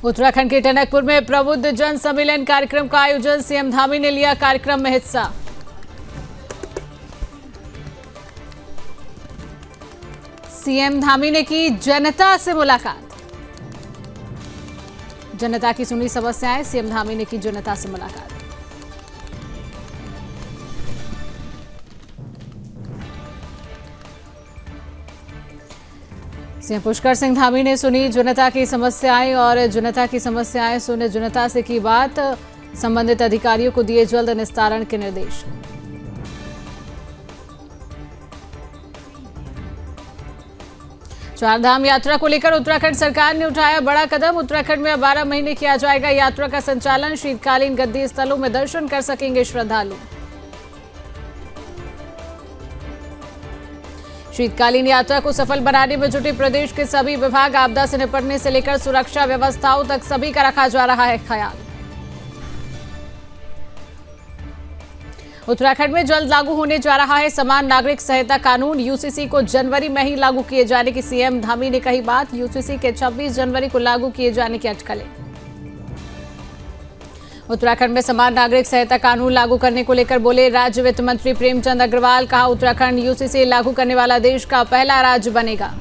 उत्तराखंड के टनकपुर में प्रबुद्ध जन सम्मेलन कार्यक्रम का आयोजन, सीएम धामी ने लिया कार्यक्रम में हिस्सा। सीएम धामी ने की जनता से मुलाकात। जनता की सुनी समस्याएं, सीएम धामी ने की जनता से मुलाकात। सीएम पुष्कर सिंह धामी ने सुनी जनता की समस्याएं और जनता की समस्याएं सुने जनता से की बात। संबंधित अधिकारियों को दिए जल्द निस्तारण के निर्देश। चारधाम यात्रा को लेकर उत्तराखंड सरकार ने उठाया बड़ा कदम। उत्तराखंड में 12 महीने किया जाएगा यात्रा का संचालन। शीतकालीन गद्दी स्थलों में दर्शन कर सकेंगे श्रद्धालु। शीतकालीन यात्रा को सफल बनाने में जुटे प्रदेश के सभी विभाग। आपदा से निपटने से लेकर सुरक्षा व्यवस्थाओं तक सभी का रखा जा रहा है ख्याल। उत्तराखंड में जल्द लागू होने जा रहा है समान नागरिक सहायता कानून। यूसीसी को जनवरी में ही लागू किए जाने की सीएम धामी ने कही बात। यूसीसी के 26 जनवरी को लागू किए जाने की अटकलें। उत्तराखंड में समान नागरिक सहायता कानून लागू करने को लेकर बोले राज्य वित्त मंत्री प्रेमचंद अग्रवाल। कहा उत्तराखंड यूसीसी लागू करने वाला देश का पहला राज्य बनेगा।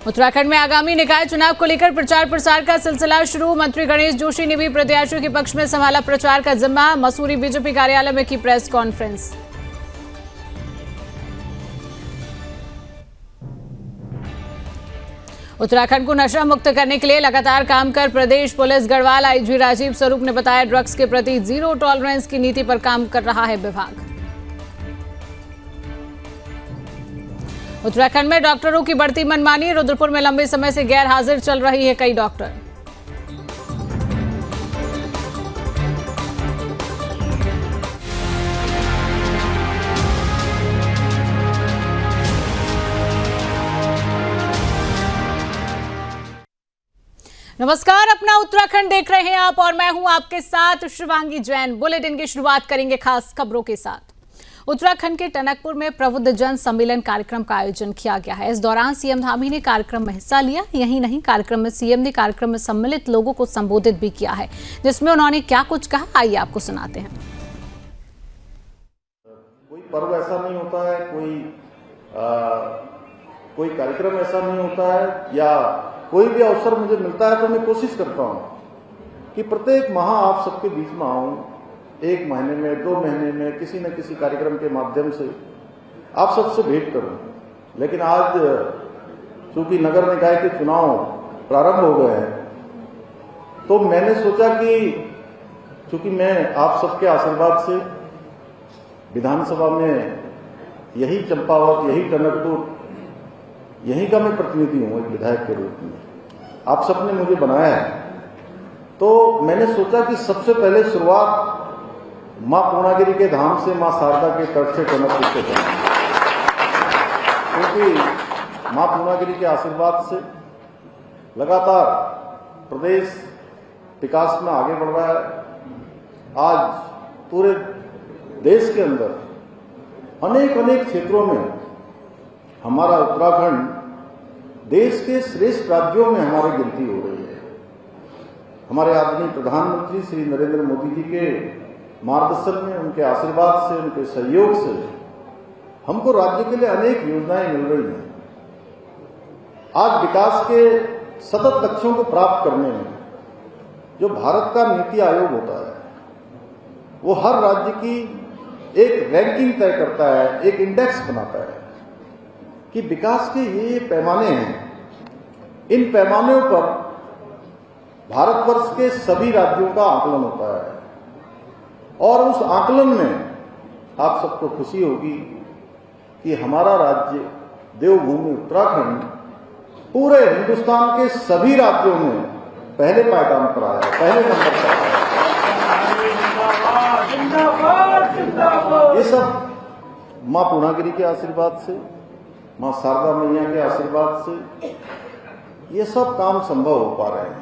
उत्तराखंड में आगामी निकाय चुनाव को लेकर प्रचार प्रसार का सिलसिला शुरू। मंत्री गणेश जोशी ने भी प्रत्याशियों के पक्ष में संभाला प्रचार का जिम्मा। मसूरी बीजेपी कार्यालय में की प्रेस कॉन्फ्रेंस। उत्तराखंड को नशा मुक्त करने के लिए लगातार काम कर प्रदेश पुलिस। गढ़वाल आईजी राजीव स्वरूप ने बताया ड्रग्स के प्रति जीरो टॉलरेंस की नीति पर काम कर रहा है विभाग। उत्तराखंड में डॉक्टरों की बढ़ती मनमानी। रुद्रपुर में लंबे समय से गैर हाजिर चल रही है कई डॉक्टर। नमस्कार, अपना उत्तराखंड देख रहे हैं आप और मैं हूं आपके साथ शिवांगी जैन। बुलेटिन की शुरुआत करेंगे खास खबरों के साथ। उत्तराखंड के टनकपुर में प्रबुद्ध जन सम्मेलन कार्यक्रम का आयोजन किया गया है। इस दौरान सीएम धामी ने कार्यक्रम में हिस्सा लिया। यही नहीं, कार्यक्रम में सीएम ने कार्यक्रम में सम्मिलित लोगों को संबोधित भी किया है, जिसमें उन्होंने क्या कुछ कहा आइए आपको सुनाते हैं। कोई पर्व ऐसा नहीं होता है, कोई कार्यक्रम ऐसा नहीं होता है या कोई भी अवसर मुझे मिलता है तो मैं कोशिश करता हूं कि प्रत्येक माह आप सबके बीच में आऊं। 1 महीने में, 2 महीने में किसी न किसी कार्यक्रम के माध्यम से आप सबसे भेंट करूं। लेकिन आज चूंकि नगर निकाय के चुनाव प्रारंभ हो गए हैं तो मैंने सोचा कि चूंकि मैं आप सबके आशीर्वाद से विधानसभा में यही चंपावत, यही टनकपुर, यहीं का मैं प्रतिनिधि हूं एक विधायक के रूप में। आप सबने मुझे बनाया है तो मैंने सोचा कि सबसे पहले शुरुआत मां पूर्णागिरी के धाम से, मां शारदा के तट से टनकपुर से करें, क्योंकि मां पूर्णागिरी के आशीर्वाद से लगातार प्रदेश विकास में आगे बढ़ रहा है। आज पूरे देश के अंदर अनेक क्षेत्रों में हमारा उत्तराखंड देश के श्रेष्ठ राज्यों में हमारी गिनती हो रही है। हमारे आदरणीय प्रधानमंत्री श्री नरेंद्र मोदी जी के मार्गदर्शन में, उनके आशीर्वाद से, उनके सहयोग से हमको राज्य के लिए अनेक योजनाएं मिल रही हैं। आज विकास के सतत लक्ष्यों को प्राप्त करने में जो भारत का नीति आयोग होता है वो हर राज्य की एक रैंकिंग तय करता है, एक इंडेक्स बनाता है कि विकास के ये पैमाने हैं। इन पैमानों पर भारतवर्ष के सभी राज्यों का आकलन होता है और उस आकलन में आप सबको खुशी होगी कि हमारा राज्य देवभूमि उत्तराखंड पूरे हिंदुस्तान के सभी राज्यों में पहले पायदान पर आया है, पहले नंबर पर आया है। ये सब मां पूर्णागिरी के आशीर्वाद से, मां शारदा मैया के आशीर्वाद से ये सब काम संभव हो पा रहे हैं।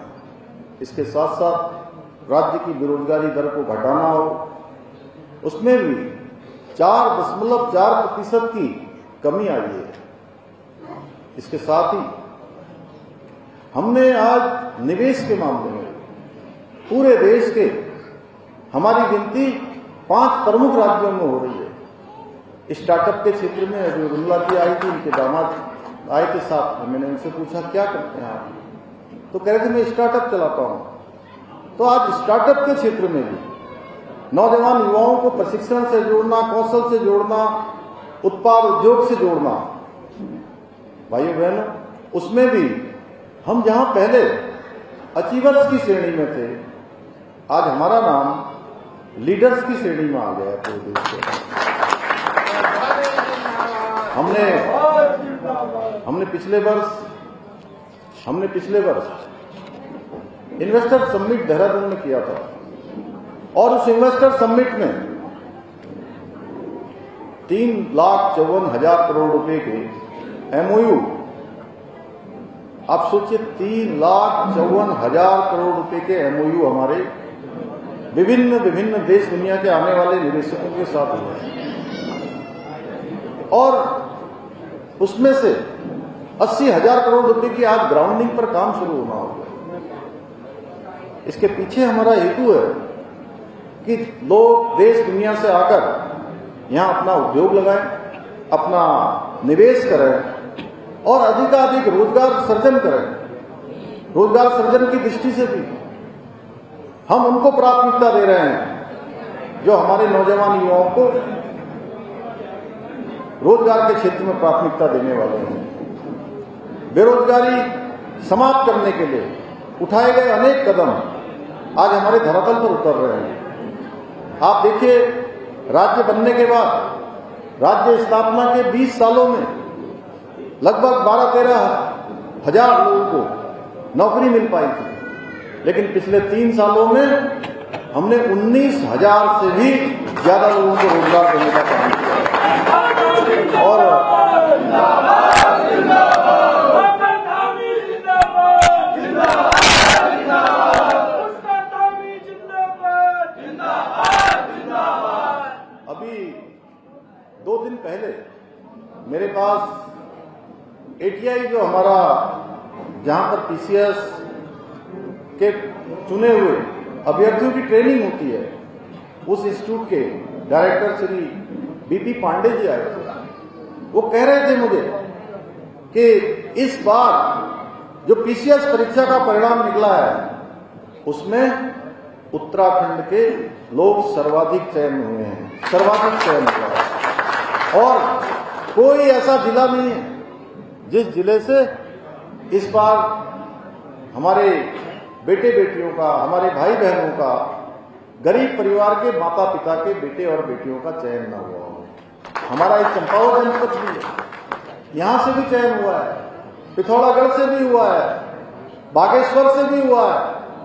इसके साथ साथ राज्य की बेरोजगारी दर को घटाना हो, उसमें भी 4.4% की कमी आई है। इसके साथ ही हमने आज निवेश के मामले में पूरे देश के हमारी गिनती 5 प्रमुख राज्यों में हो रही है। स्टार्टअप के क्षेत्र में अभी उर्मिला जी आई थी, उनके दामाद आए के साथ, मैंने उनसे पूछा क्या करते हैं आप, तो कह रहे थे मैं स्टार्टअप चलाता हूं। तो आज स्टार्टअप के क्षेत्र में भी नौजवान युवाओं को प्रशिक्षण से जोड़ना, कौशल से जोड़ना, उत्पाद उद्योग से जोड़ना, भाइयों बहनों, उसमें भी हम जहां पहले अचीवर्स की श्रेणी में थे, आज हमारा नाम लीडर्स की श्रेणी में आ गया पूरे देश में। हमने पिछले वर्ष इन्वेस्टर समिट देहरादून में किया था और उस इन्वेस्टर समिट में 3,54,000 करोड़ रुपए के एमओयू, आप सोचिए 3,54,000 करोड़ रुपए के एमओयू हमारे विभिन्न देश दुनिया के आने वाले निवेशकों के साथ हुए और उसमें से 80,000 करोड़ रुपए की आज ग्राउंडिंग पर काम शुरू होना होगा। इसके पीछे हमारा हेतु है कि लोग देश दुनिया से आकर यहां अपना उद्योग लगाएं, अपना निवेश करें और अधिकाधिक रोजगार सृजन करें। रोजगार सृजन की दृष्टि से भी हम उनको प्राथमिकता दे रहे हैं जो हमारे नौजवान युवाओं को रोजगार के क्षेत्र में प्राथमिकता देने वाले हैं। बेरोजगारी समाप्त करने के लिए उठाए गए अनेक कदम आज हमारे धरातल पर उतर रहे हैं। आप देखिए, राज्य बनने के बाद राज्य स्थापना के 20 सालों में लगभग 12-13 हजार लोगों को नौकरी मिल पाई थी, लेकिन पिछले 3 सालों में हमने 19,000 से भी ज्यादा लोगों को रोजगार देने का काम किया और अभी 2 दिन पहले मेरे पास एटीआई जो हमारा जहां पर पीसीएस के चुने हुए अभ्यर्थियों की ट्रेनिंग होती है, उस इंस्टीट्यूट के डायरेक्टर श्री बीपी पांडे जी आए थे। वो कह रहे थे मुझे कि इस बार जो पीसीएस परीक्षा का परिणाम निकला है उसमें उत्तराखंड के लोग सर्वाधिक चयन हुए हैं, सर्वाधिक चयन हुआ है और कोई ऐसा जिला नहीं है जिस जिले से इस बार हमारे बेटे बेटियों का, हमारे भाई बहनों का, गरीब परिवार के माता पिता के बेटे और बेटियों का चयन न हुआ हो। हमारा एक चंपावत जनपद भी है, यहां से भी चयन हुआ है, पिथौरागढ़ से भी हुआ है, बागेश्वर से भी हुआ है,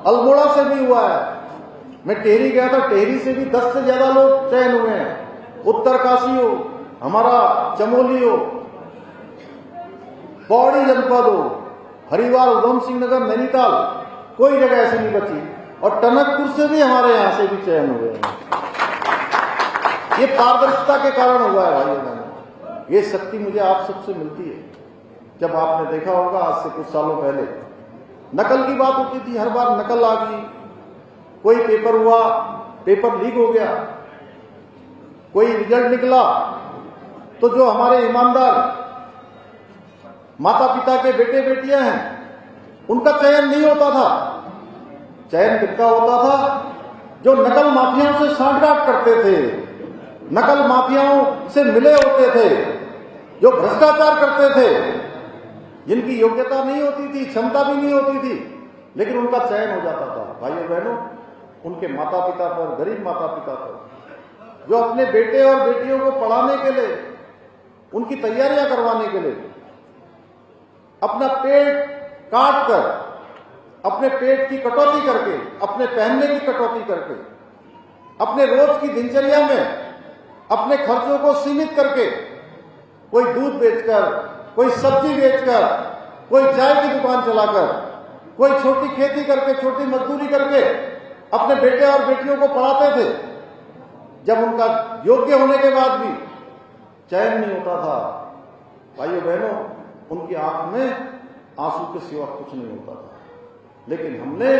अल्मोड़ा से भी हुआ है। मैं टेहरी गया था, टेहरी से भी 10 से ज्यादा लोग चयन हुए हैं। उत्तरकाशी हो, हमारा चमोली हो, पौड़ी जनपद हो, हरिद्वार, उधम सिंह नगर, नैनीताल, कोई जगह ऐसी नहीं बची और टनकपुर से भी हमारे यहां से भी चयन हुए हैं। ये पारदर्शिता के कारण हुआ है भाइयों बहनों। ये शक्ति मुझे आप सबसे मिलती है। जब आपने देखा होगा आज से कुछ सालों पहले नकल की बात होती थी, हर बार नकल आ गई, कोई पेपर हुआ, पेपर लीक हो गया, कोई रिजल्ट निकला तो जो हमारे ईमानदार माता पिता के बेटे बेटियां हैं उनका चयन नहीं होता था। चयन किसका होता था? जो नकल माफियाओं से सांठगांठ करते थे, नकल माफियाओं से मिले होते थे, जो भ्रष्टाचार करते थे, जिनकी योग्यता नहीं होती थी, क्षमता भी नहीं होती थी, लेकिन उनका चयन हो जाता था। भाइयों बहनों, उनके माता पिता पर, गरीब माता पिता पर, जो अपने बेटे और बेटियों को पढ़ाने के लिए, उनकी तैयारियां करवाने के लिए अपना पेट काट कर, अपने पेट की कटौती करके, अपने पहनने की कटौती करके, अपने रोज की दिनचर्या में अपने खर्चों को सीमित करके, कोई दूध बेचकर, कोई सब्जी बेचकर, कोई चाय की दुकान चलाकर, कोई छोटी खेती करके, छोटी मजदूरी करके अपने बेटे और बेटियों को पढ़ाते थे। जब उनका योग्य होने के बाद भी चयन नहीं होता था, भाइयों बहनों, उनकी आंख में आंसू के सिवा कुछ नहीं होता था। लेकिन हमने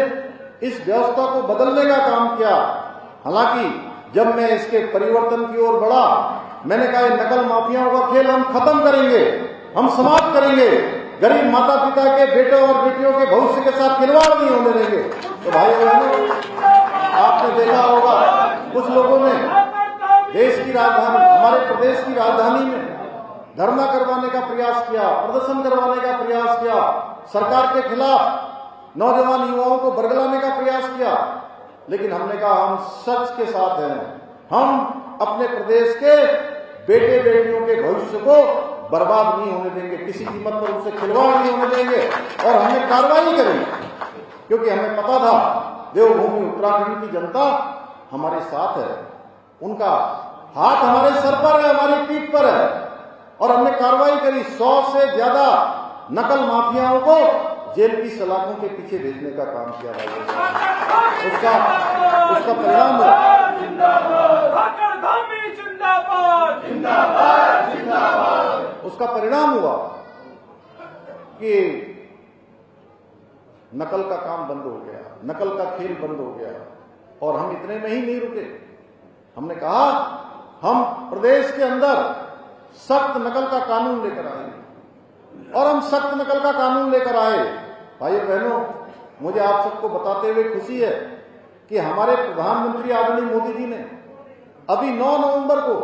इस व्यवस्था को बदलने का काम किया। हालांकि जब मैं इसके परिवर्तन की ओर बढ़ा, मैंने कहा नकल माफियाओं का खेल हम खत्म करेंगे, हम समाप्त करेंगे, गरीब माता पिता के बेटों और बेटियों के भविष्य के साथ खिलवाड़ नहीं होने देंगे। तो भाई बहनों, आपने देखा होगा कुछ लोगों ने देश की राजधानी, हमारे प्रदेश की राजधानी में धरना करवाने का प्रयास किया, प्रदर्शन करवाने का प्रयास किया, सरकार के खिलाफ नौजवान युवाओं को बरगलाने का प्रयास किया। लेकिन हमने कहा हम सच के साथ हैं, हम अपने प्रदेश के बेटे बेटियों के भविष्य को बर्बाद नहीं होने देंगे, किसी कीमत पर उनसे खिलवाड़ नहीं होने देंगे और हमने कार्रवाई करेंगे। क्योंकि हमें पता था देवभूमि उत्तराखंड की जनता हमारे साथ है, उनका हाथ हमारे सर पर है, हमारी पीठ पर है और हमने कार्रवाई करी। 100 से ज्यादा नकल माफियाओं को जेल की सलाखों के पीछे भेजने का काम किया गया। उसका परिणाम उसका परिणाम हुआ कि नकल का काम बंद हो गया, नकल का खेल बंद हो गया। और हम इतने में ही नहीं रुके, हमने कहा हम प्रदेश के अंदर सख्त नकल का कानून लेकर आए और हम सख्त नकल का कानून लेकर आए। भाइयों बहनों, मुझे आप सबको बताते हुए खुशी है कि हमारे प्रधानमंत्री आदरणीय मोदी जी ने अभी 9 नवंबर को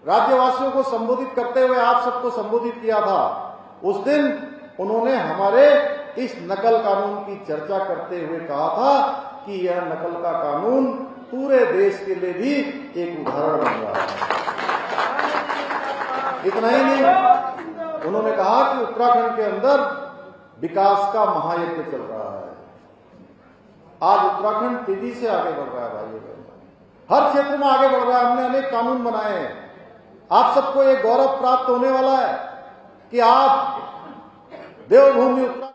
राज्यवासियों को संबोधित करते हुए आप सबको संबोधित किया था। उस दिन उन्होंने हमारे इस नकल कानून की चर्चा करते हुए कहा था कि यह नकल का कानून पूरे देश के लिए भी एक उदाहरण बन रहा है। इतना ही नहीं, उन्होंने कहा कि उत्तराखंड के अंदर विकास का महायज्ञ चल रहा है। आज उत्तराखंड तेजी से आगे बढ़ रहा है भाइयों बहनों, हर क्षेत्र में आगे बढ़ रहा है। हमने अनेक कानून बनाए हैं। आप सबको ये गौरव प्राप्त होने वाला है कि आप देवभूमि उत्तराखंड।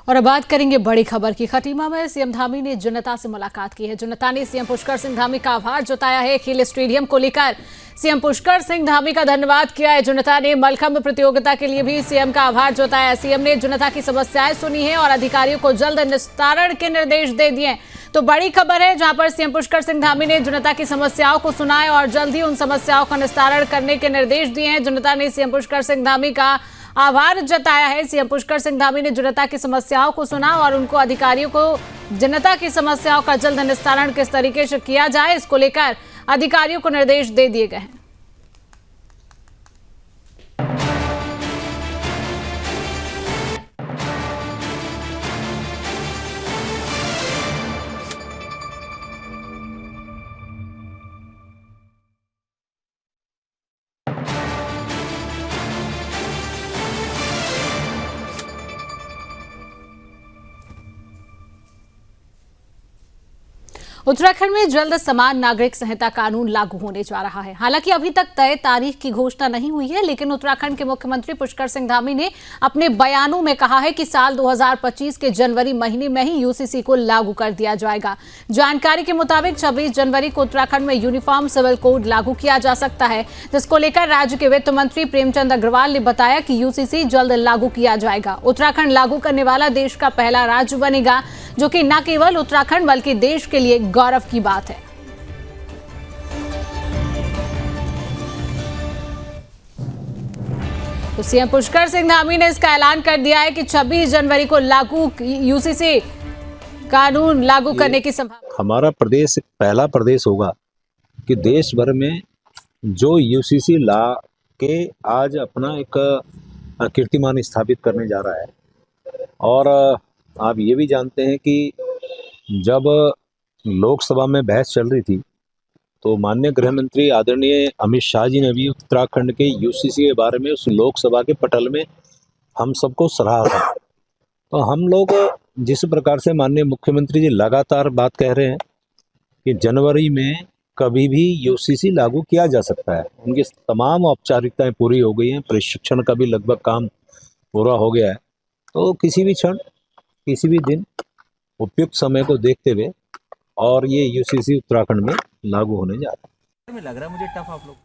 और अब बात करेंगे बड़ी खबर की। खटीमा में सीएम धामी ने जनता से मुलाकात की है। जनता ने सीएम पुष्कर सिंह धामी का आभार जताया है। खेल स्टेडियम को लेकर सीएम पुष्कर सिंह धामी का धन्यवाद किया है। जनता ने मलखंभ प्रतियोगिता के लिए भी सीएम का आभार जताया। सीएम ने जनता की समस्याएं सुनी है और अधिकारियों को जल्द निस्तारण के निर्देश दे दिए। तो बड़ी खबर है जहां पर सीएम पुष्कर सिंह धामी ने जनता की समस्याओं को सुना है और जल्द ही उन समस्याओं का निस्तारण करने के निर्देश दिए हैं। जनता ने सीएम पुष्कर सिंह धामी का आभार जताया है। सीएम पुष्कर सिंह धामी ने जनता की समस्याओं को सुना और उनको अधिकारियों को जनता की समस्याओं का जल्द निस्तारण किस तरीके से किया जाए, इसको लेकर अधिकारियों को निर्देश दे दिए गए हैं। उत्तराखंड में जल्द समान नागरिक संहिता कानून लागू होने जा रहा है। हालांकि अभी तक तय तारीख की घोषणा नहीं हुई है, लेकिन उत्तराखंड के मुख्यमंत्री पुष्कर सिंह धामी ने अपने बयानों में कहा है कि साल 2025 के जनवरी महीने में ही यूसीसी को लागू कर दिया जाएगा। जानकारी के मुताबिक 26 जनवरी को उत्तराखंड में यूनिफॉर्म सिविल कोड लागू किया जा सकता है, जिसको लेकर राज्य के वित्त मंत्री प्रेमचंद अग्रवाल ने बताया कि यूसीसी जल्द लागू किया जाएगा। उत्तराखंड लागू करने वाला देश का पहला राज्य बनेगा, जो कि न केवल उत्तराखंड बल्कि देश के लिए गौरव की बात है। तो सीएम पुष्कर सिंह धामी ने इसका ऐलान कर दिया है कि 26 जनवरी को लागू यूसीसी कानून लागू करने की संभावना। हमारा प्रदेश पहला प्रदेश होगा कि देश भर में जो यूसीसी ला के आज अपना एक कीर्तिमान स्थापित करने जा रहा है। और आप ये भी जानते हैं कि जब लोकसभा में बहस चल रही थी तो माननीय गृह मंत्री आदरणीय अमित शाह जी ने भी उत्तराखंड के यूसीसी के बारे में उस लोकसभा के पटल में हम सबको सराहा था। तो हम लोग जिस प्रकार से माननीय मुख्यमंत्री जी लगातार बात कह रहे हैं कि जनवरी में कभी भी यूसीसी लागू किया जा सकता है, उनकी तमाम औपचारिकताएं पूरी हो गई हैं, प्रशिक्षण का भी लगभग काम पूरा हो गया है। तो किसी भी क्षण किसी भी दिन उपयुक्त समय को देखते हुए और ये यूसीसी उत्तराखंड में लागू होने जा रहा है। लग रहा है मुझे टफ आप लोग।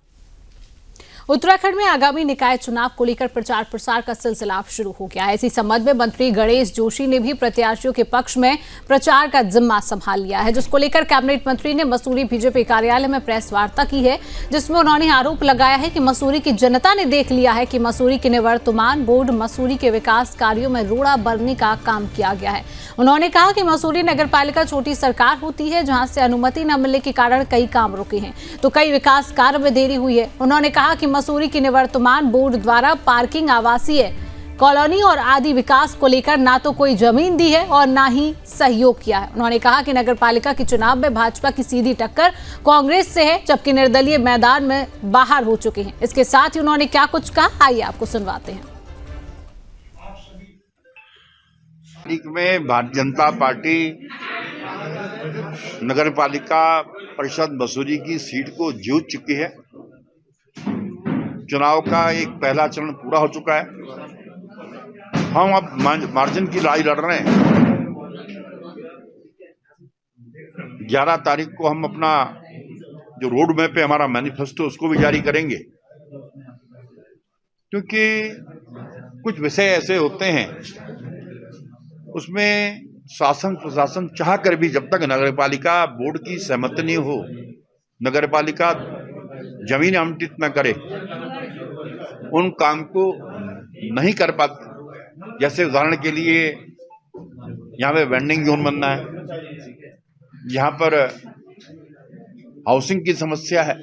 उत्तराखंड में आगामी निकाय चुनाव को लेकर प्रचार प्रसार का सिलसिला शुरू हो गया है। इसी संबंध में मंत्री गणेश जोशी ने भी प्रत्याशियों के पक्ष में प्रचार का जिम्मा संभाल लिया है, जिसको लेकर कैबिनेट मंत्री ने मसूरी बीजेपी कार्यालय में प्रेस वार्ता की है, जिसमें उन्होंने आरोप लगाया है कि मसूरी की जनता ने देख लिया है कि मसूरी के निवर्तमान बोर्ड मसूरी के विकास कार्यों में रोड़ा भरने का काम किया गया है। उन्होंने कहा कि मसूरी नगरपालिका छोटी सरकार होती है, जहां से अनुमति न मिलने के कारण कई काम रुके हैं, तो कई विकास कार्य में देरी हुई है। उन्होंने कहा कि मसूरी की निवर्तमान बोर्ड द्वारा पार्किंग, आवासीय कॉलोनी और आदि विकास को लेकर ना तो कोई जमीन दी है और ना ही सहयोग किया है। उन्होंने कहा कि नगरपालिका के चुनाव में भाजपा की सीधी टक्कर कांग्रेस से है, जबकि निर्दलीय मैदान में बाहर हो चुके हैं। इसके साथ ही उन्होंने क्या कुछ कहा, आइए आपको सुनवाते हैं। में भारतीय जनता पार्टी नगरपालिका परिषद मसूरी की सीट को जीत चुकी है। चुनाव का एक पहला चरण पूरा हो चुका है। हम अब मार्जिन की लड़ाई लड़ रहे हैं। 11 तारीख को हम अपना जो रोड मैप है, हमारा मैनिफेस्टो, उसको भी जारी करेंगे, क्योंकि कुछ विषय ऐसे होते हैं उसमें शासन प्रशासन चाह कर भी जब तक नगरपालिका बोर्ड की सहमति नहीं हो, नगरपालिका जमीन आवंटित न करे, उन काम को नहीं कर पाती। जैसे उदाहरण के लिए यहाँ पे वेंडिंग जोन बनना है, यहाँ पर हाउसिंग की समस्या है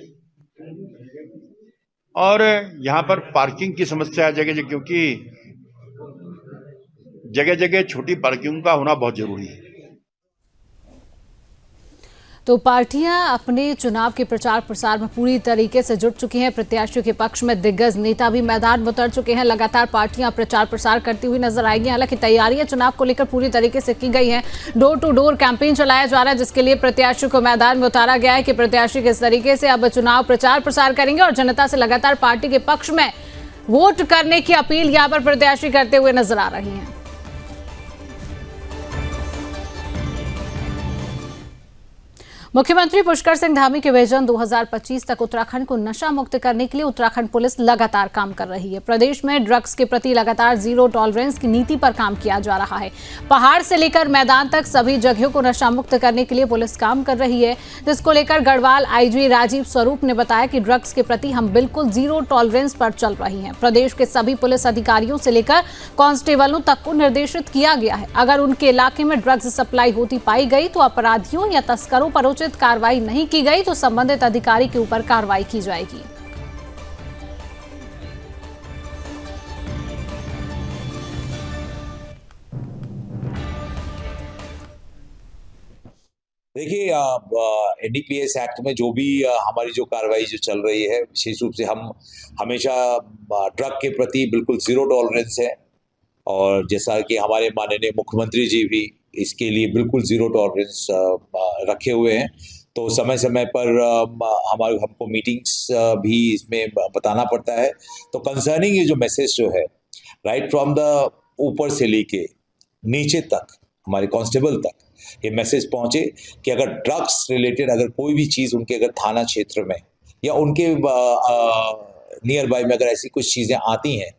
और यहाँ पर पार्किंग की समस्या है जगह जगह, क्योंकि जगह जगह छोटी पार्किंग का होना बहुत जरूरी है। तो पार्टियां अपने चुनाव के प्रचार प्रसार में पूरी तरीके से जुट चुकी हैं। प्रत्याशियों के पक्ष में दिग्गज नेता भी मैदान में उतर चुके हैं। लगातार पार्टियां प्रचार प्रसार करती हुई नजर आएंगी। हालांकि तैयारियां चुनाव को लेकर पूरी तरीके से की गई हैं। डोर टू डोर कैंपेन चलाया जा रहा है, जिसके लिए प्रत्याशियों को मैदान में उतारा गया है कि प्रत्याशी किस तरीके से अब चुनाव प्रचार प्रसार करेंगे और जनता से लगातार पार्टी के पक्ष में वोट करने की अपील यहाँ पर प्रत्याशी करते हुए नजर आ रही है। मुख्यमंत्री पुष्कर सिंह धामी के विजन 2025 तक उत्तराखंड को नशा मुक्त करने के लिए उत्तराखंड पुलिस लगातार काम कर रही है। प्रदेश में ड्रग्स के प्रति लगातार जीरो टॉलरेंस की नीति पर काम किया जा रहा है। पहाड़ से लेकर मैदान तक सभी जगहों को नशा मुक्त करने के लिए पुलिस काम कर रही है, जिसको लेकर गढ़वाल आईजी राजीव स्वरूप ने बताया कि ड्रग्स के प्रति हम बिल्कुल जीरो टॉलरेंस पर चल रही हैं। प्रदेश के सभी पुलिस अधिकारियों से लेकर कांस्टेबलों तक को निर्देशित किया गया है, अगर उनके इलाके में ड्रग्स सप्लाई होती पाई गई तो अपराधियों या तस्करों पर उचित कार्रवाई नहीं की गई तो संबंधित अधिकारी के ऊपर कार्रवाई की जाएगी। देखिए, एनडीपीएस एक्ट में जो भी हमारी जो कार्रवाई जो चल रही है, विशेष रूप से हम हमेशा ड्रग के प्रति बिल्कुल जीरो टॉलरेंस है और जैसा कि हमारे माननीय मुख्यमंत्री जी भी इसके लिए बिल्कुल जीरो टॉलरेंस रखे हुए हैं। तो समय समय पर हमको मीटिंग्स भी इसमें बताना पड़ता है। तो कंसर्निंग ये जो मैसेज जो है, राइट फ्रॉम द ऊपर से लेके नीचे तक हमारे कांस्टेबल तक ये मैसेज पहुंचे कि अगर ड्रग्स रिलेटेड अगर कोई भी चीज़ उनके अगर थाना क्षेत्र में या उनके नियर बाय में अगर ऐसी कुछ चीज़ें आती हैं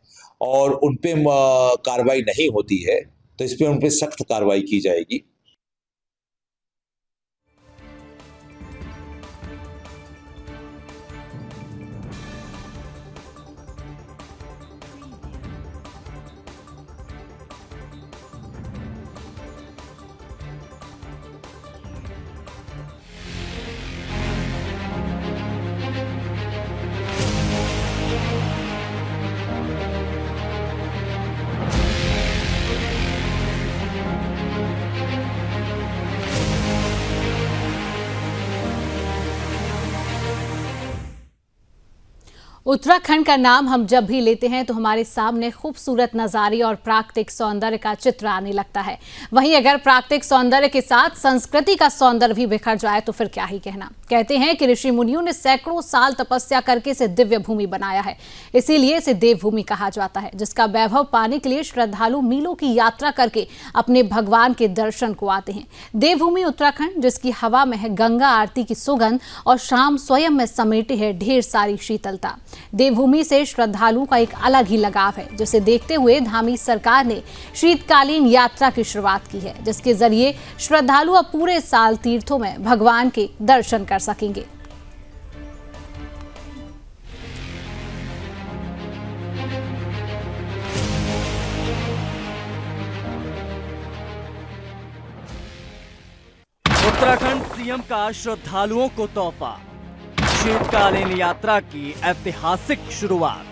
और उन पे कार्रवाई नहीं होती है तो इस पर उन पे सख्त कार्रवाई की जाएगी। उत्तराखंड का नाम हम जब भी लेते हैं तो हमारे सामने खूबसूरत नज़ारे और प्राकृतिक सौंदर्य का चित्र आने लगता है। वहीं अगर प्राकृतिक सौंदर्य के साथ संस्कृति का सौंदर्य भी बिखर जाए तो फिर क्या ही कहना। कहते हैं कि ऋषि मुनियों ने सैकड़ों साल तपस्या करके इसे दिव्य भूमि बनाया है, इसीलिए इसे देवभूमि कहा जाता है, जिसका वैभव पाने के लिए श्रद्धालु मीलों की यात्रा करके अपने भगवान के दर्शन को आते हैं। देवभूमि उत्तराखंड, जिसकी हवा में है गंगा आरती की सुगंध और शाम स्वयं में समेटे है ढेर सारी शीतलता। देवभूमि से श्रद्धालुओं का एक अलग ही लगाव है, जिसे देखते हुए धामी सरकार ने शीतकालीन यात्रा की शुरुआत की है, जिसके जरिए श्रद्धालु अब पूरे साल तीर्थों में भगवान के दर्शन कर सकेंगे। उत्तराखंड सीएम का श्रद्धालुओं को तोहफा, शीतकालीन यात्रा की ऐतिहासिक शुरुआत।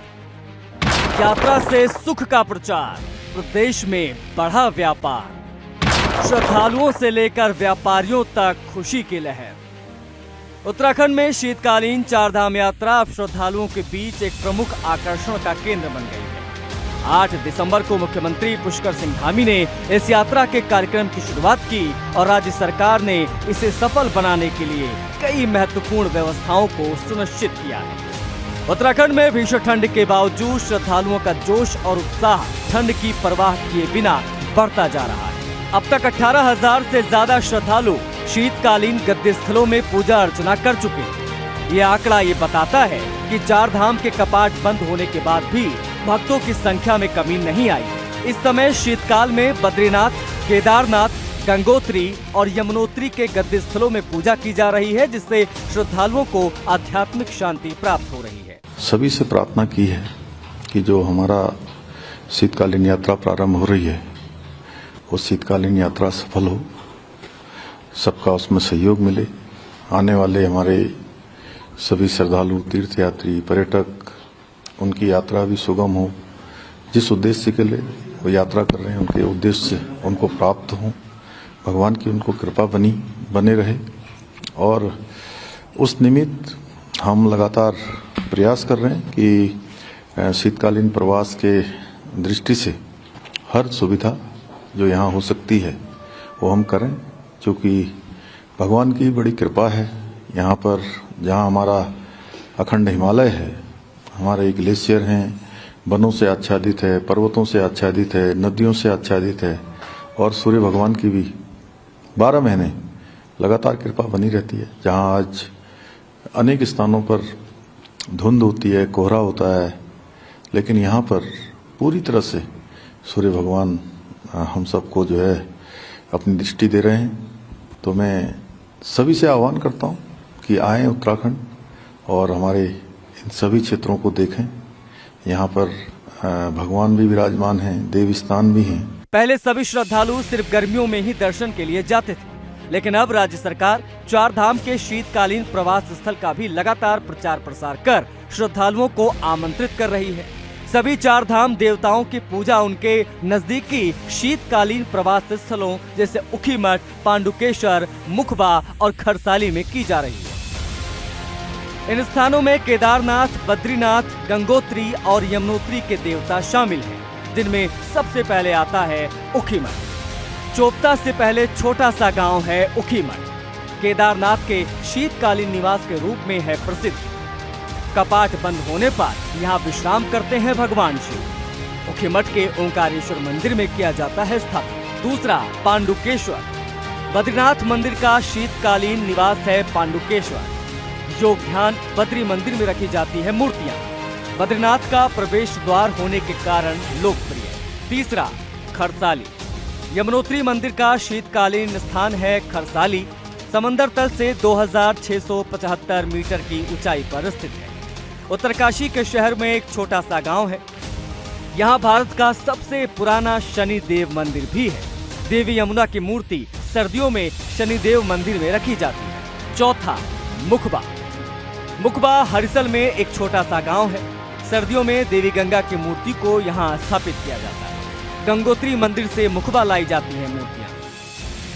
यात्रा से सुख का प्रचार, प्रदेश में बढ़ा व्यापार, श्रद्धालुओं से लेकर व्यापारियों तक खुशी की लहर। उत्तराखंड में शीतकालीन चारधाम यात्रा अब श्रद्धालुओं के बीच एक प्रमुख आकर्षण का केंद्र बन गई है। 8 दिसंबर को मुख्यमंत्री पुष्कर सिंह धामी ने इस यात्रा के कार्यक्रम की शुरुआत की और राज्य सरकार ने इसे सफल बनाने के लिए कई महत्वपूर्ण व्यवस्थाओं को सुनिश्चित किया है। उत्तराखंड में भीषण ठंड के बावजूद श्रद्धालुओं का जोश और उत्साह ठंड की परवाह किए बिना बढ़ता जा रहा है। अब तक 18,000 से ज्यादा श्रद्धालु शीतकालीन गद्दी स्थलों में पूजा अर्चना कर चुके हैं। ये आंकड़ा ये बताता है कि चार धाम के कपाट बंद होने के बाद भी भक्तों की संख्या में कमी नहीं आई। इस समय शीतकाल में बद्रीनाथ, केदारनाथ, गंगोत्री और यमुनोत्री के गद्दी स्थलों में पूजा की जा रही है, जिससे श्रद्धालुओं को आध्यात्मिक शांति प्राप्त हो रही है। सभी से प्रार्थना की है कि जो हमारा शीतकालीन यात्रा प्रारंभ हो रही है, वो शीतकालीन यात्रा सफल हो, सबका उसमें सहयोग मिले। आने वाले हमारे सभी श्रद्धालु, तीर्थयात्री, पर्यटक, उनकी यात्रा भी सुगम हो। जिस उद्देश्य के लिए वो यात्रा कर रहे हैं, उनके उद्देश्य उनको प्राप्त हो, भगवान की उनको कृपा बने रहे। और उस निमित्त हम लगातार प्रयास कर रहे हैं कि शीतकालीन प्रवास के दृष्टि से हर सुविधा जो यहाँ हो सकती है वो हम करें, क्योंकि भगवान की बड़ी कृपा है। यहाँ पर जहाँ हमारा अखंड हिमालय है, हमारे ग्लेशियर हैं, वनों से आच्छादित है, पर्वतों से आच्छादित है, नदियों से आच्छादित है, और सूर्य भगवान की भी 12 महीने लगातार कृपा बनी रहती है। जहाँ आज अनेक स्थानों पर धुंध होती है, कोहरा होता है, लेकिन यहाँ पर पूरी तरह से सूर्य भगवान हम सबको जो है अपनी दृष्टि दे रहे हैं। तो मैं सभी से आह्वान करता हूँ कि आएँ उत्तराखंड और हमारे इन सभी क्षेत्रों को देखें। यहाँ पर भगवान भी विराजमान हैं, देव स्थान भी हैं। पहले सभी श्रद्धालु सिर्फ गर्मियों में ही दर्शन के लिए जाते थे, लेकिन अब राज्य सरकार चार धाम के शीतकालीन प्रवास स्थल का भी लगातार प्रचार प्रसार कर श्रद्धालुओं को आमंत्रित कर रही है। सभी चार धाम देवताओं की पूजा उनके नजदीकी शीतकालीन प्रवास स्थलों जैसे ऊखीमठ, पांडुकेश्वर, मुखबा और खरसाली में की जा रही है। इन स्थानों में केदारनाथ, बद्रीनाथ, गंगोत्री और यमुनोत्री के देवता शामिल हैं, जिनमें सबसे पहले आता है ऊखीमठ। चोपता से पहले छोटा सा गांव है ऊखीमठ। केदारनाथ के शीतकालीन निवास के रूप में है प्रसिद्ध। कपाट बंद होने पर यहाँ विश्राम करते हैं भगवान शिव। ऊखीमठ के ओंकारेश्वर मंदिर में किया जाता है स्थापित। दूसरा पांडुकेश्वर, बद्रीनाथ मंदिर का शीतकालीन निवास है पांडुकेश्वर। योग ध्यान बद्री मंदिर में रखी जाती है मूर्तियां। बद्रीनाथ का प्रवेश द्वार होने के कारण लोकप्रिय। तीसरा खरसाली, यमुनोत्री मंदिर का शीतकालीन स्थान है खरसाली। समंदर तल से 2675 मीटर की ऊंचाई पर स्थित है। उत्तरकाशी के शहर में एक छोटा सा गांव है। यहाँ भारत का सबसे पुराना शनि देव मंदिर भी है। देवी यमुना की मूर्ति सर्दियों में शनिदेव मंदिर में रखी जाती है। चौथा मुखबा, मुखबा हरिसल में एक छोटा सा गांव है। सर्दियों में देवी गंगा की मूर्ति को यहाँ स्थापित किया जाता है। गंगोत्री मंदिर से मुखबा लाई जाती है मूर्तियां।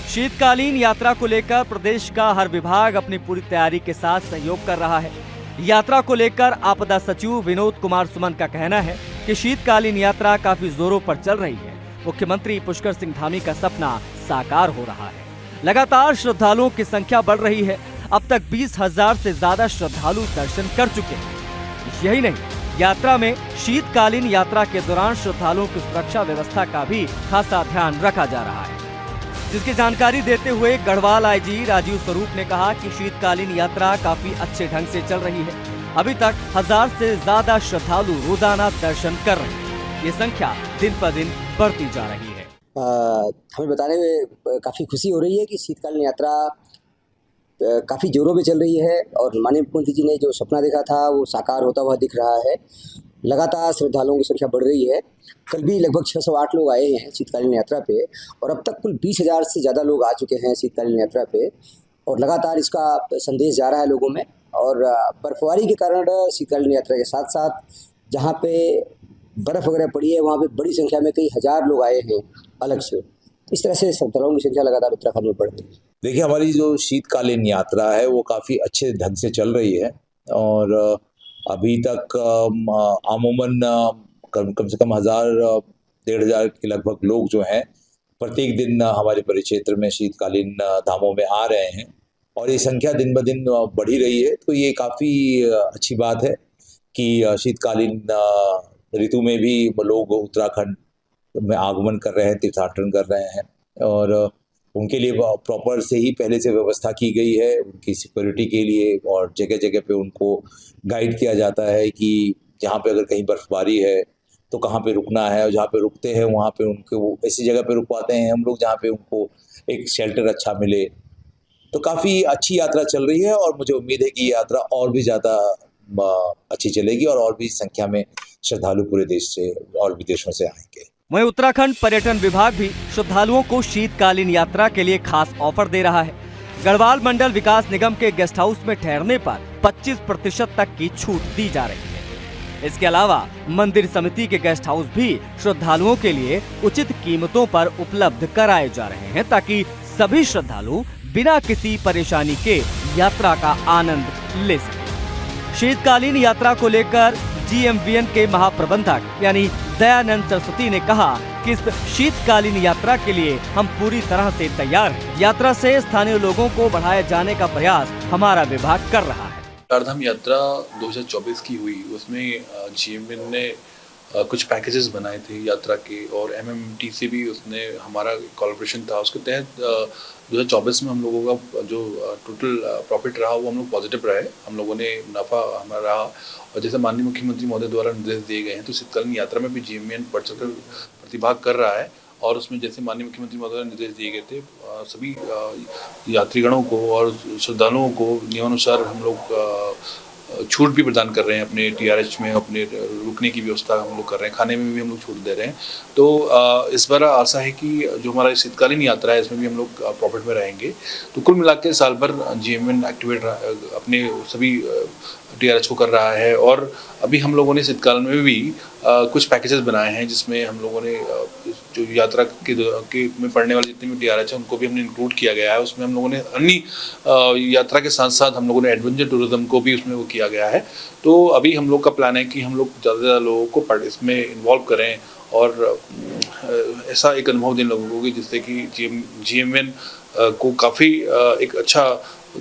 शीतकालीन यात्रा को लेकर प्रदेश का हर विभाग अपनी पूरी तैयारी के साथ सहयोग कर रहा है। यात्रा को लेकर आपदा सचिव विनोद कुमार सुमन का कहना है कि शीतकालीन यात्रा काफी जोरों पर चल रही है। मुख्यमंत्री पुष्कर सिंह धामी का सपना साकार हो रहा है। लगातार श्रद्धालुओं की संख्या बढ़ रही है। अब तक 20,000 से ज्यादा श्रद्धालु दर्शन कर चुके हैं। यही नहीं, यात्रा में शीतकालीन यात्रा के दौरान श्रद्धालुओं की सुरक्षा व्यवस्था का भी खासा ध्यान रखा जा रहा है, जिसकी जानकारी देते हुए गढ़वाल आईजी राजीव स्वरूप ने कहा कि शीतकालीन यात्रा काफी अच्छे ढंग से चल रही है। अभी तक 1000 से ज्यादा श्रद्धालु रोजाना दर्शन कर रहे हैं। ये संख्या दिन पर दिन बढ़ती जा रही है। हमें बताने में काफ़ी खुशी हो रही है कि शीतकालीन यात्रा काफ़ी जोरों में चल रही है और माननीय मुख्यमंत्री जी ने जो सपना देखा था वो साकार होता हुआ दिख रहा है। लगातार श्रद्धालुओं की संख्या बढ़ रही है। कल भी लगभग 608 लोग आए हैं शीतकालीन यात्रा पे और अब तक कुल 20,000 से ज़्यादा लोग आ चुके हैं शीतकालीन यात्रा पे और लगातार इसका संदेश जा रहा है लोगों में। और बर्फबारी के कारण शीतकालीन यात्रा के साथ साथ जहाँ पे बर्फ़ वगैरह पड़ी है वहाँ पे बड़ी संख्या में कई हज़ार लोग आए हैं अलग से। इस तरह से श्रद्धालुओं की संख्या लगातार उत्तराखंड में बढ़ रही है। देखिए, हमारी जो शीतकालीन यात्रा है वो काफ़ी अच्छे ढंग से चल रही है और अभी तक अमूमन कम से कम 1000-1500 के लगभग लोग जो हैं प्रत्येक दिन हमारे परिक्षेत्र में शीतकालीन धामों में आ रहे हैं और ये संख्या दिन ब दिन बढ़ ही रही है। तो ये काफ़ी अच्छी बात है कि शीतकालीन ऋतु में भी लोग उत्तराखंड में आगमन कर रहे हैं, तीर्थाटन कर रहे हैं और उनके लिए प्रॉपर से ही पहले से व्यवस्था की गई है उनकी सिक्योरिटी के लिए और जगह जगह पे उनको गाइड किया जाता है कि जहाँ पे अगर कहीं बर्फबारी है तो कहाँ पे रुकना है और जहाँ पे रुकते हैं वहाँ पे उनको ऐसी जगह पे रुकवाते हैं हम लोग जहाँ पे उनको एक शेल्टर अच्छा मिले। तो काफ़ी अच्छी यात्रा चल रही है और मुझे उम्मीद है कि ये यात्रा और भी ज़्यादा अच्छी चलेगी और भी संख्या में श्रद्धालु पूरे देश से और विदेशों से आएंगे। वहीं उत्तराखंड पर्यटन विभाग भी श्रद्धालुओं को शीतकालीन यात्रा के लिए खास ऑफर दे रहा है। गढ़वाल मंडल विकास निगम के गेस्ट हाउस में ठहरने पर 25% तक की छूट दी जा रही है। इसके अलावा मंदिर समिति के गेस्ट हाउस भी श्रद्धालुओं के लिए उचित कीमतों पर उपलब्ध कराए जा रहे हैं ताकि सभी श्रद्धालु बिना किसी परेशानी के यात्रा का आनंद ले सकें। शीतकालीन यात्रा को लेकर GMVN के महाप्रबंधक यानी दयानंद सरस्वती ने कहा कि इस शीतकालीन यात्रा के लिए हम पूरी तरह से तैयार हैं। यात्रा से स्थानीय लोगों को बढ़ाए जाने का प्रयास हमारा विभाग कर रहा है। चारधाम यात्रा 2024 की हुई, उसमें GMVN ने कुछ पैकेजेस बनाए थे यात्रा के और MMT से भी उसने हमारा कोलैबोरेशन था। उसके तहत 2024 में हम लोगों का जो टोटल प्रॉफिट रहा वो हम लोग पॉजिटिव रहे, हम लोगों ने मुनाफा हमारा रहा। और जैसे माननीय मुख्यमंत्री महोदय द्वारा निर्देश दिए गए हैं तो शीतकालीन यात्रा में भी GMVN बढ़-चढ़कर प्रतिभाग कर रहा है और उसमें जैसे माननीय मुख्यमंत्री महोदय द्वारा निर्देश दिए गए थे सभी यात्रीगणों को और श्रद्धालुओं को नियमानुसार हम लोग छूट भी प्रदान कर रहे हैं। अपने TRH में अपने रुकने की व्यवस्था हम लोग कर रहे हैं, खाने में भी हम लोग छूट दे रहे हैं। तो इस बार आशा है कि जो हमारा शीतकालीन यात्रा है इसमें भी हम लोग प्रॉफिट में रहेंगे। तो कुल मिला के साल भर GMVN एक्टिवेट अपने सभी TRH को कर रहा है और अभी हम लोगों ने शीतकाल में भी कुछ पैकेजेस बनाए हैं जिसमें हम लोगों ने जो यात्रा के में पड़ने वाले जितने भी TRH हैं उनको भी हमने इंक्लूड किया गया है। उसमें हम लोगों ने अन्य यात्रा के साथ साथ हम लोगों ने एडवेंचर टूरिज्म को भी उसमें वो किया गया है। तो अभी हम लोग का प्लान है कि हम लोग ज़्यादा से ज़्यादा लोगों को इसमें इन्वॉल्व करें और ऐसा एक अनुभव दें लोगों को जिससे कि GMVN को काफ़ी एक अच्छा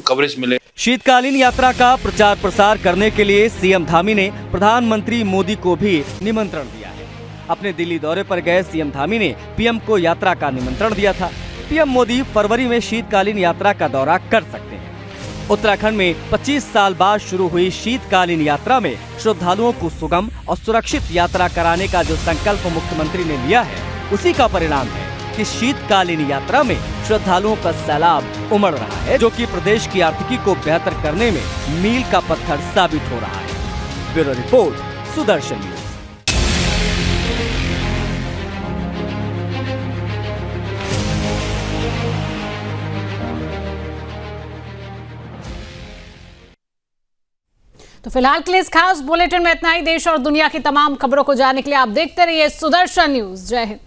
कवरेज मिले। शीतकालीन यात्रा का प्रचार प्रसार करने के लिए CM धामी ने प्रधानमंत्री मोदी को भी निमंत्रण दिया है। अपने दिल्ली दौरे पर गए CM धामी ने PM को यात्रा का निमंत्रण दिया था। PM मोदी फरवरी में शीतकालीन यात्रा का दौरा कर सकते हैं। उत्तराखंड में 25 साल बाद शुरू हुई शीतकालीन यात्रा में श्रद्धालुओं को सुगम और सुरक्षित यात्रा कराने का जो संकल्प मुख्यमंत्री ने लिया है उसी का परिणाम है कि शीतकालीन यात्रा में श्रद्धालुओं का सैलाब उमड़ रहा है, जो कि प्रदेश की आर्थिकी को बेहतर करने में मील का पत्थर साबित हो रहा है। Bureau report, Sudarshan news. तो फिलहाल के लिए इस खास बुलेटिन में इतना ही। देश और दुनिया की तमाम खबरों को जानने के लिए आप देखते रहिए सुदर्शन न्यूज। जय हिंद।